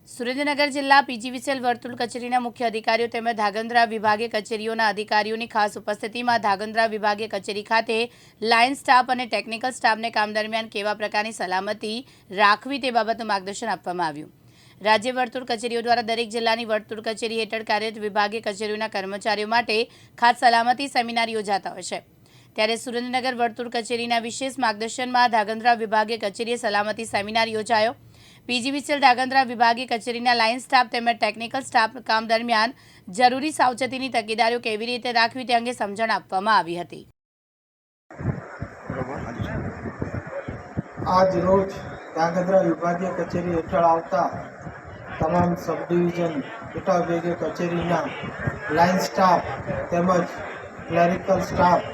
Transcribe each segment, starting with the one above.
સુરેન્દ્રનગર જિલ્લા પીજીવીસીએલ વર્તુળ કચેરીના મુખ્ય અધિકારીઓ તેમજ ધાંગધ્રા વિભાગીય કચેરીઓના અધિકારીઓની ખાસ ઉપસ્થિતિમાં ધાંગધ્રા વિભાગીય કચેરી ખાતે લાઇન સ્ટાફ અને ટેકનિકલ સ્ટાફને કામ દરમિયાન કેવા પ્રકારની સલામતી રાખવી તે બાબતનું માર્ગદર્શન આપવામાં આવ્યું। રાજ્ય વર્તુળ કચેરીઓ દ્વારા દરેક જિલ્લાની વર્તુળ કચેરી હેઠળ કાર્યરત વિભાગીય કચેરીઓના કર્મચારીઓ માટે ખાસ સલામતી સેમિનાર યોજાતા હોય છે। ત્યારે સુરેન્દ્રનગર વર્તુળ કચેરીના વિશેષ માર્ગદર્શનમાં ધાંગધ્રા વિભાગીય કચેરીએ સલામતી સેમિનાર યોજાયો। પીજીવીસીએલ ધાંગધ્રા વિભાગીય કચેરીના લાઇન સ્ટાફ તેમજ ટેકનિકલ સ્ટાફ કામ દરમિયાન જરૂરી સાવચેતીની તકેદારીઓ કેવી રીતે રાખવી તે અંગે સમજણ આપવામાં આવી હતી। આજ રોજ ધાંગધ્રા વિભાગીય કચેરી હેઠળ આવતા તમામ સબ ડિવિઝન પેટા વિભાગીય કચેરીના લાઇન સ્ટાફ તેમજ ક્લેરિકલ સ્ટાફ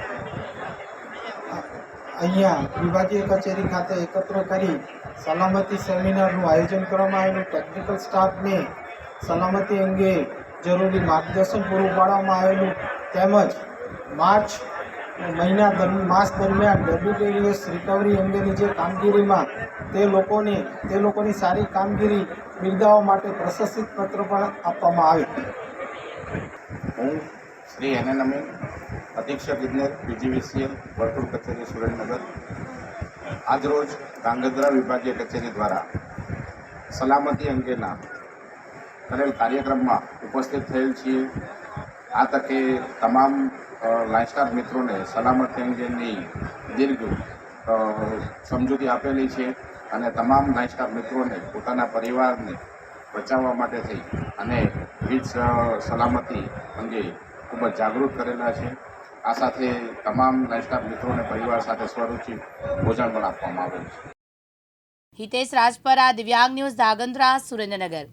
અહીંયા વિભાગીય કચેરી ખાતે એકત્ર કરી સલામતી સેમિનારનું આયોજન કરવામાં આવેલું। ટેકનિકલ સ્ટાફને સલામતી અંગે જરૂરી માર્ગદર્શન પૂરું પાડવામાં આવેલું તેમજ માસ દરમિયાન ડબ્લ્યુટીએસ રિકવરી અંગેની જે કામગીરીમાં તે લોકોની સારી કામગીરી બિરદાવવા માટે પ્રશસ્તિ પત્ર પણ આપવામાં આવે। હું શ્રી એન અમીન, અધિક્ષક ઇજનેર પીજીવીસીએલ વર્તુળ કચેરી સુરેન્દ્રનગર આજરોજ ધાંગધ્રા વિભાગીય કચેરી દ્વારા સલામતી અંગેના કરેલ કાર્યક્રમમાં ઉપસ્થિત થયેલ છીએ। આ તકે તમામ લાઇન સ્ટાફ મિત્રોને સલામતી અંગેની દીર્ઘ સમજૂતી આપેલી છે અને તમામ લાઇન સ્ટાફ મિત્રોને પોતાના પરિવારને બચાવવા માટે થઈ અને વિવિધ સલામતી અંગે ખૂબ જ જાગૃત કરેલા છે। આ સાથે તમામ લાઇન સ્ટાફ મિત્રોને પરિવાર સાથે સ્વરૂચિ ભોજન પણ આપવામાં આવેલ છે। હિતેશ રાજપરા, દિવ્યાંગ ન્યૂઝ, ધાંગધ્રા, સુરેન્દ્રનગર।